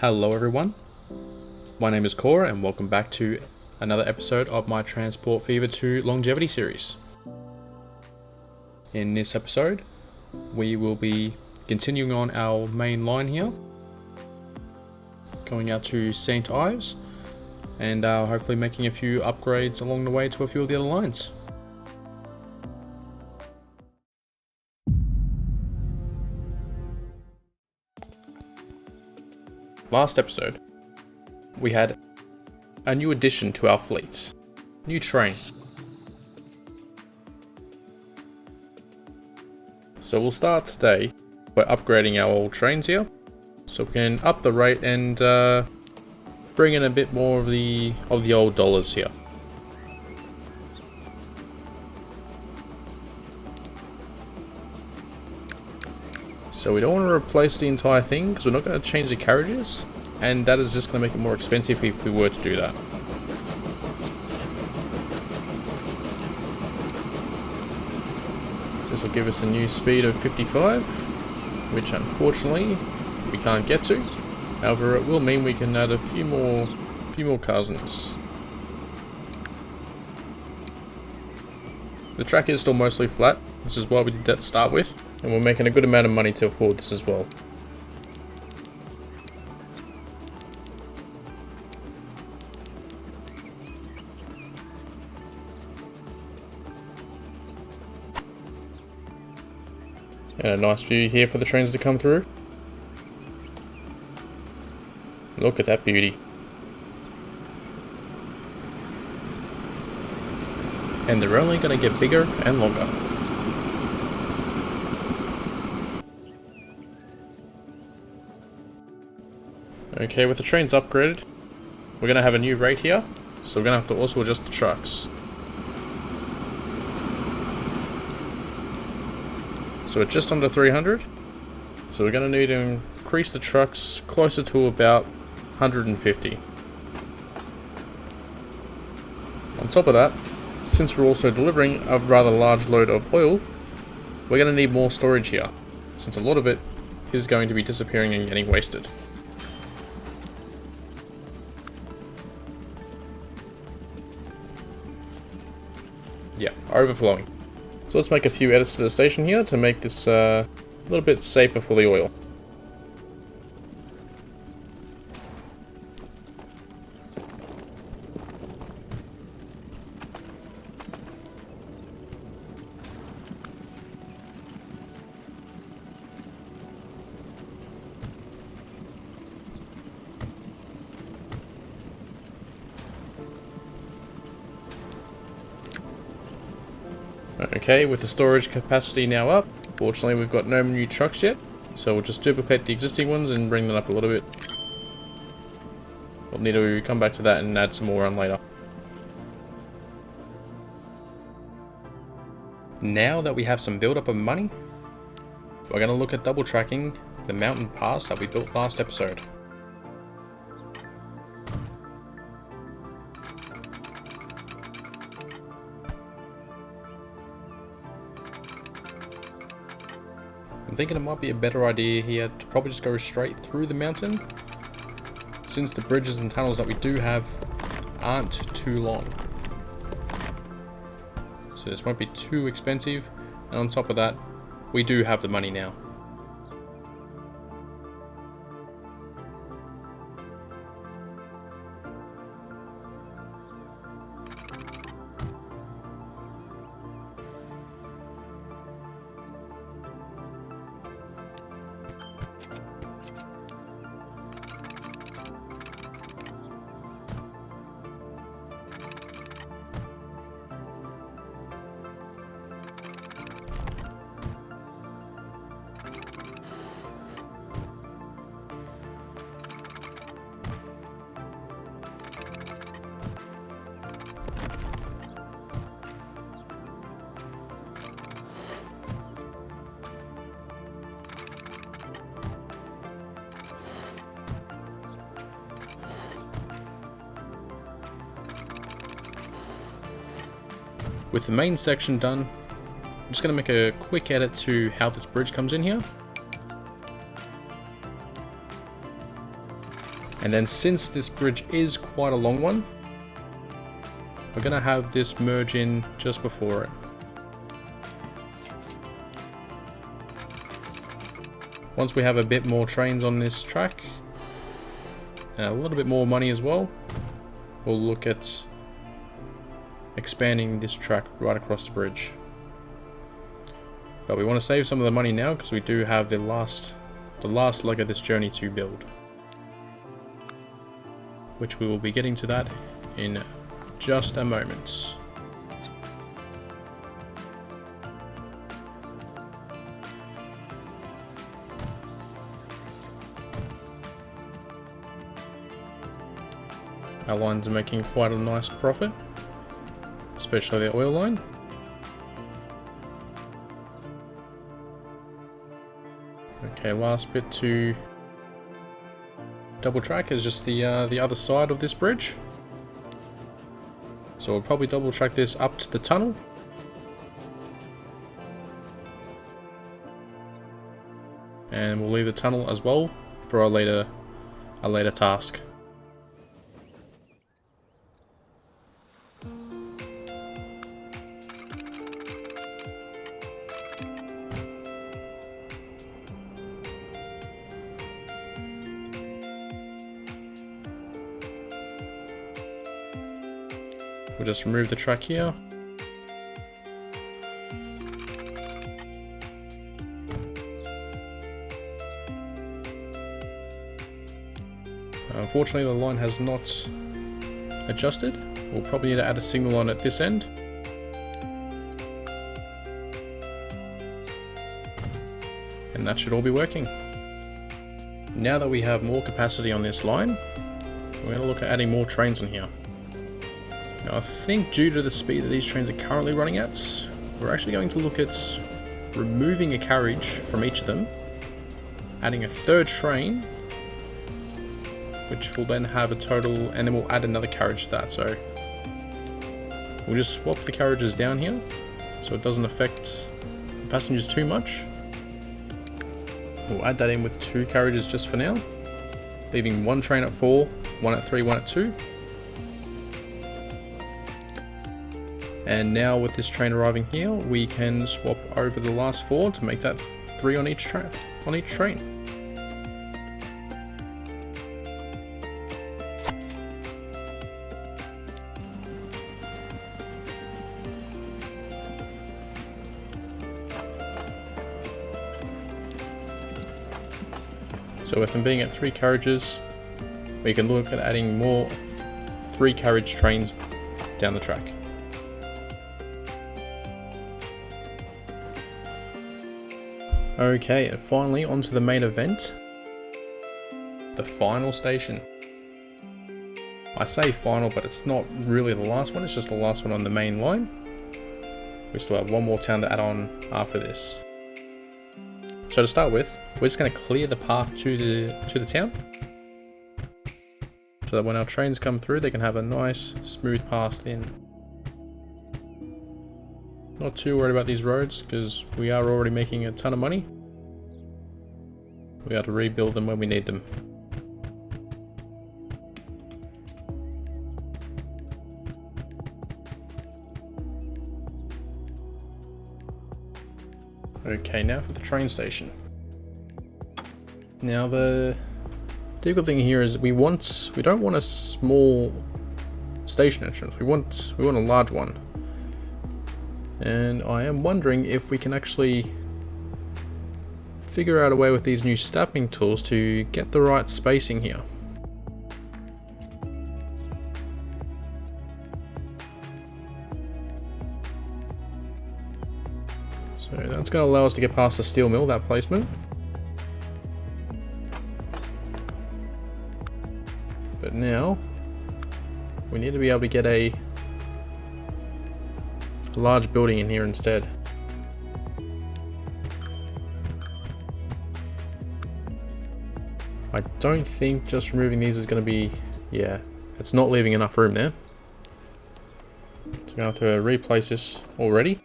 Hello everyone, my name is Cora and welcome back to another episode of my Transport Fever 2 Longevity series. In this episode, we will be continuing on our main line here, going out to St. Ives, and hopefully making a few upgrades along the way to a few of the other lines. Last episode, we had a new addition to our fleet. New train. So we'll start today by upgrading our old trains here, so we can up the rate and bring in a bit more of the old dollars here. So we don't want to replace the entire thing because we're not going to change the carriages, and that is just going to make it more expensive if we were to do that. This will give us a new speed of 55, which unfortunately we can't get to. However, it will mean we can add a few more cars in this. The track is still mostly flat. This is why we did that to start with, and we're making a good amount of money to afford this as well. And a nice view here for the trains to come through. Look at that beauty. And they're only going to get bigger and longer. Okay, with the trains upgraded, we're going to have a new rate here, so we're going to have to also adjust the trucks. So we're just under 300, so we're going to need to increase the trucks closer to about 150. On top of that, since we're also delivering a rather large load of oil, we're going to need more storage here, since a lot of it is going to be disappearing and getting wasted. Yeah, overflowing. So let's make a few edits to the station here to make this a little bit safer for the oil. Okay, with the storage capacity now up, fortunately we've got no new trucks yet, so we'll just duplicate the existing ones and bring them up a little bit. We'll need to come back to that and add some more on later. Now that we have some build up of money, we're going to look at double tracking the mountain pass that we built last episode. I'm thinking it might be a better idea here to probably just go straight through the mountain, since the bridges and tunnels that we do have aren't too long. So this won't be too expensive, and on top of that, we do have the money now. With the main section done, I'm just going to make a quick edit to how this bridge comes in here. And then since this bridge is quite a long one, we're going to have this merge in just before it. Once we have a bit more trains on this track, and a little bit more money as well, we'll look at expanding this track right across the bridge. But we want to save some of the money now because we do have the last leg of this journey to build, which we will be getting to that in just a moment. Our lines are making quite a nice profit, especially the oil line. Okay, last bit to double track is just the other side of this bridge. So we'll probably double track this up to the tunnel. And we'll leave the tunnel as well for our later task. We'll just remove the track here. Unfortunately, the line has not adjusted. We'll probably need to add a signal on at this end. And that should all be working. Now that we have more capacity on this line, we're going to look at adding more trains on here. Now, I think due to the speed that these trains are currently running at, we're actually going to look at removing a carriage from each of them, adding a third train, which will then have a total, and then we'll add another carriage to that. So we'll just swap the carriages down here so it doesn't affect the passengers too much. We'll add that in with 2 carriages just for now, leaving 1 train at 4, 1 at 3, 1 at 2. And now with this train arriving here, we can swap over the last 4 to make that 3 on each train. So with them being at 3 carriages, we can look at adding more 3 carriage trains down the track. Okay, and finally onto the main event, the final station. I say final, but it's not really the last one, it's just the last one on the main line. We still have one more town to add on after this. So to start with, we're just going to clear the path to the town, so that when our trains come through, they can have a nice smooth path in. Not too worried about these roads because we are already making a ton of money. We have to rebuild them when we need them. Okay, now for the train station. Now the difficult thing here is we don't want a small station entrance. We want a large one. And I am wondering if we can actually figure out a way with these new stamping tools to get the right spacing here. So that's going to allow us to get past the steel mill, that placement. But now we need to be able to get a large building in here instead. I don't think just removing these is going to be, yeah, it's not leaving enough room there. So I'm going to have to replace this already.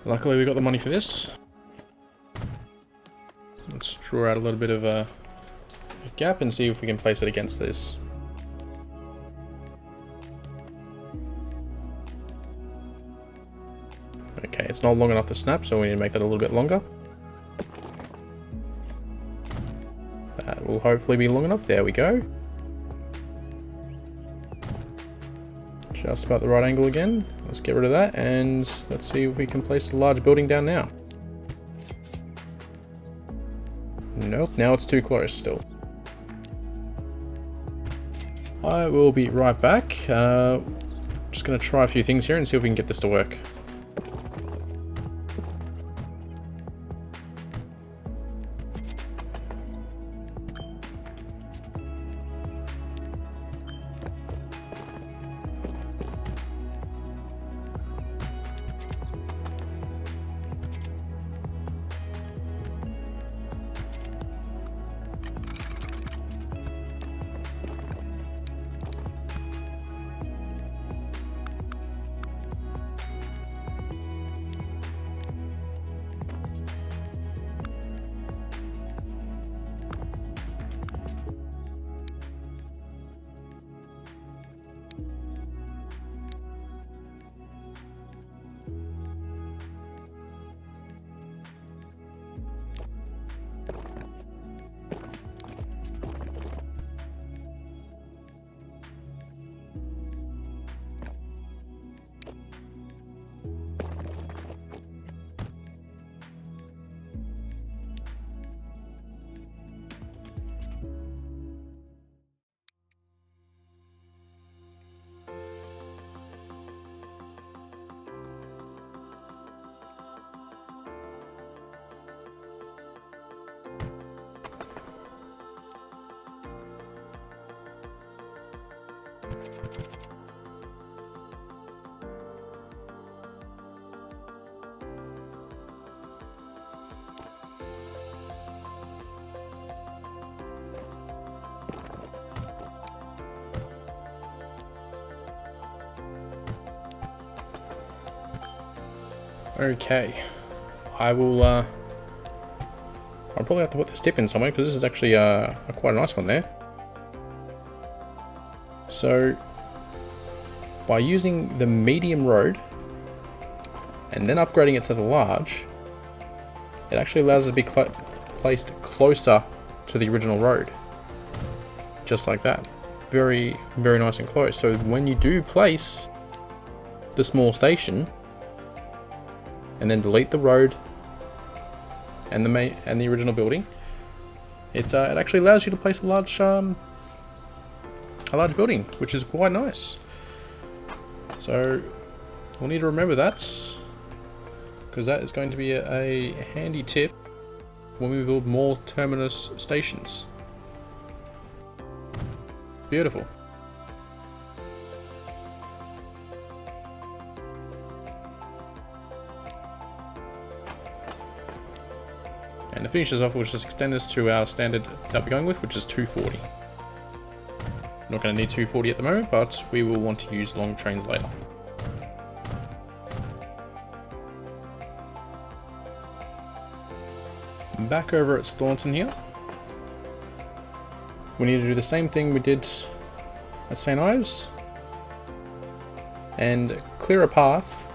Luckily we got the money for this. Let's draw out a little bit of a gap and see if we can place it against this. Okay, it's not long enough to snap, so we need to make that a little bit longer. That will hopefully be long enough. There we go. Just about the right angle again. Let's get rid of that, and let's see if we can place a large building down now. Nope, now it's too close still. I will be right back. Just going to try a few things here and see if we can get this to work. Okay, I'll probably have to put this tip in somewhere because this is actually quite a nice one there. So by using the medium road and then upgrading it to the large, it actually allows it to be placed closer to the original road, just like that. Very, very nice and close. So when you do place the small station and then delete the road and the original building, it actually allows you to place a large building, which is quite nice. So we'll need to remember that, because that is going to be a handy tip when we build more terminus stations. Beautiful. And to finish this off, we'll just extend this to our standard that we're going with, which is 240. Not going to need 240 at the moment, but we will want to use long trains later. Back over at Staunton here. We need to do the same thing we did at St. Ives and clear a path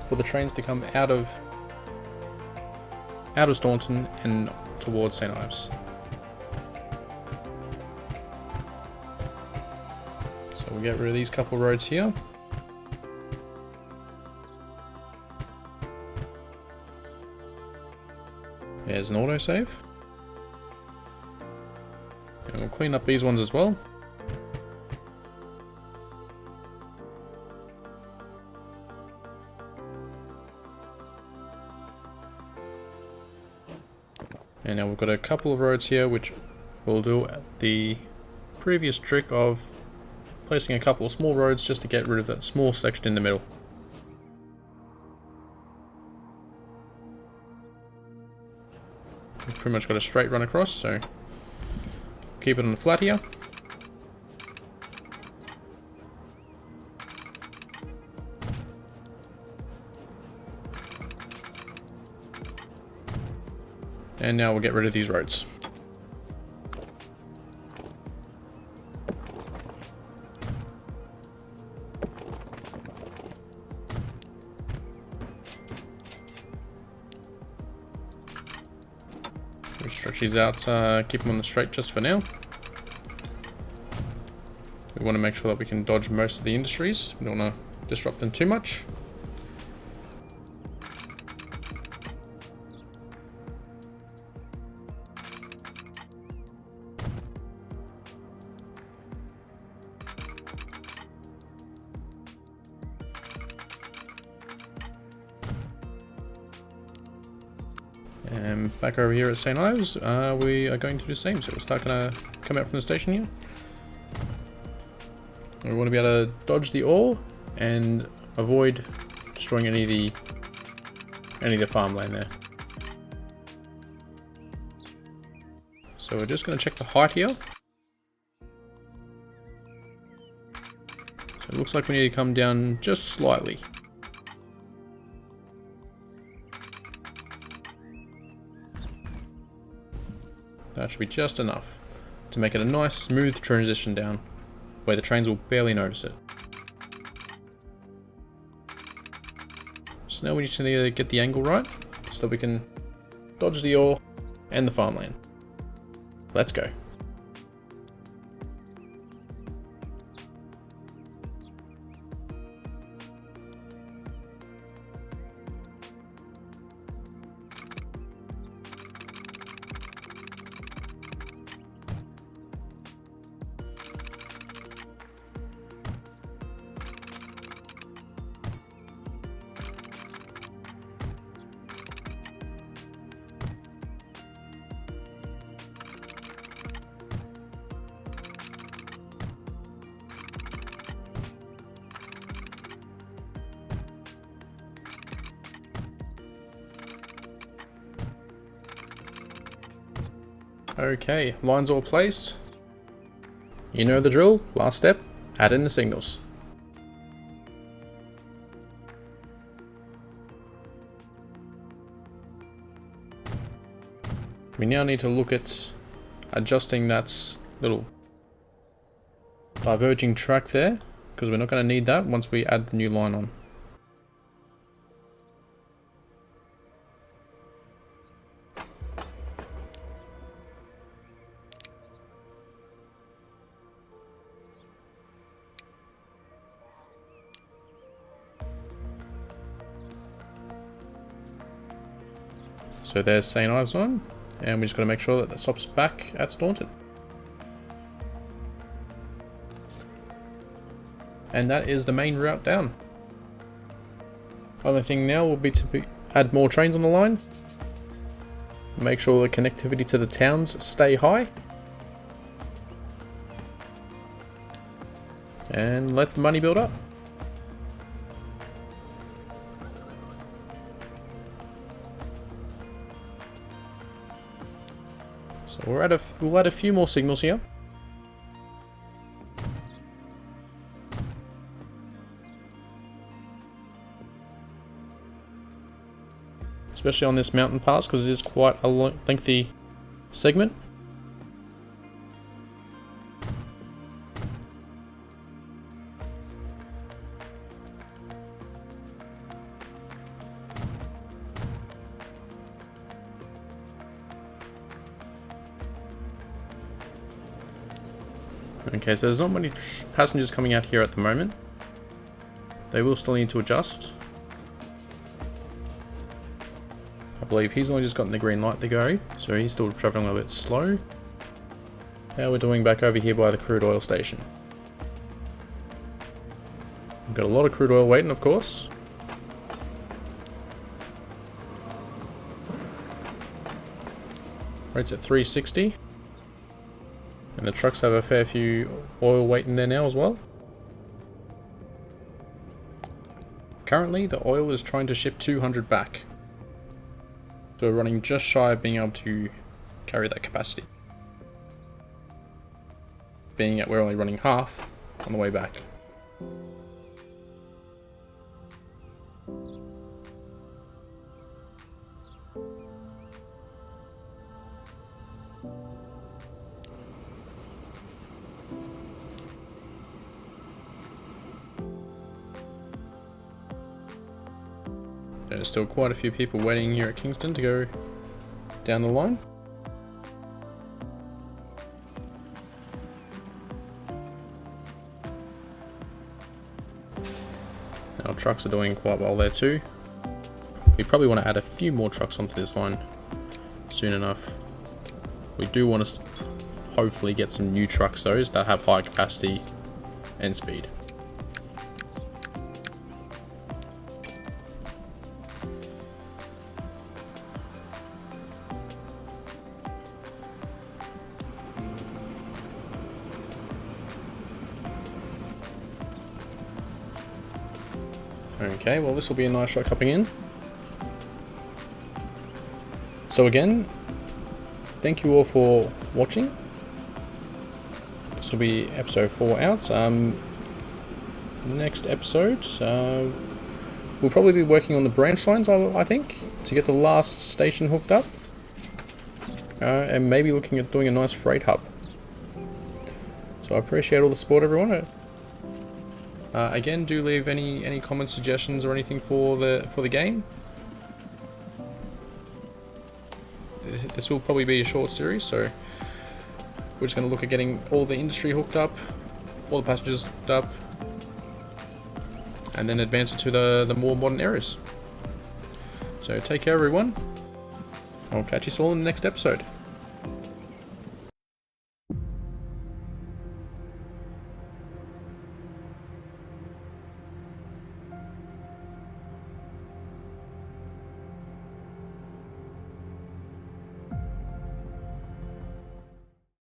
for the trains to come out of Staunton and towards St. Ives. So we'll get rid of these couple of roads here. There's an autosave. And we'll clean up these ones as well. And now we've got a couple of roads here which will do the previous trick of placing a couple of small roads just to get rid of that small section in the middle. We've pretty much got a straight run across, so keep it on the flat here. And now we'll get rid of these roads. We'll stretch these out, keep them on the straight just for now. We want to make sure that we can dodge most of the industries. We don't want to disrupt them too much. And back over here at St. Ives, we are going to do the same. So we'll start gonna come out from the station here. We want to be able to dodge the ore and avoid destroying any of the farmland there. So we're just going to check the height here. So it looks like we need to come down just slightly. That should be just enough to make it a nice smooth transition down, where the trains will barely notice it. So now we just need to get the angle right, so that we can dodge the ore and the farmland. Let's go. Okay, lines all placed. You know the drill. Last step, add in the signals. We now need to look at adjusting that little diverging track there, because we're not going to need that once we add the new line on. So there's St. Ives on, and we just got to make sure that stops back at Staunton. And that is the main route down. Only thing now will be to add more trains on the line. Make sure the connectivity to the towns stay high. And let the money build up. So we'll add a few more signals here. Especially on this mountain pass, because it is quite a lengthy segment. Okay, so there's not many passengers coming out here at the moment. They will still need to adjust. I believe he's only just gotten the green light to go, so he's still travelling a bit slow. How we're doing back over here by the crude oil station. We've got a lot of crude oil waiting, of course. Rates at 360. And the trucks have a fair few oil waiting there now as well. Currently, the oil is trying to ship 200 back. So we're running just shy of being able to carry that capacity. Being that we're only running half on the way back. There's still quite a few people waiting here at Kingston to go down the line. Our trucks are doing quite well there too. We probably want to add a few more trucks onto this line soon enough. We do want to hopefully get some new trucks though that have high capacity and speed. Okay, well this will be a nice shot coming in. So again, thank you all for watching. This will be episode 4 out. Next episode, we'll probably be working on the branch lines, I think, to get the last station hooked up. And maybe looking at doing a nice freight hub. So I appreciate all the support, everyone. Again, do leave any comments, suggestions, or anything for the game. This will probably be a short series, so we're just going to look at getting all the industry hooked up, all the passengers hooked up, and then advance it to the more modern areas. So take care, everyone. I'll catch you all in the next episode.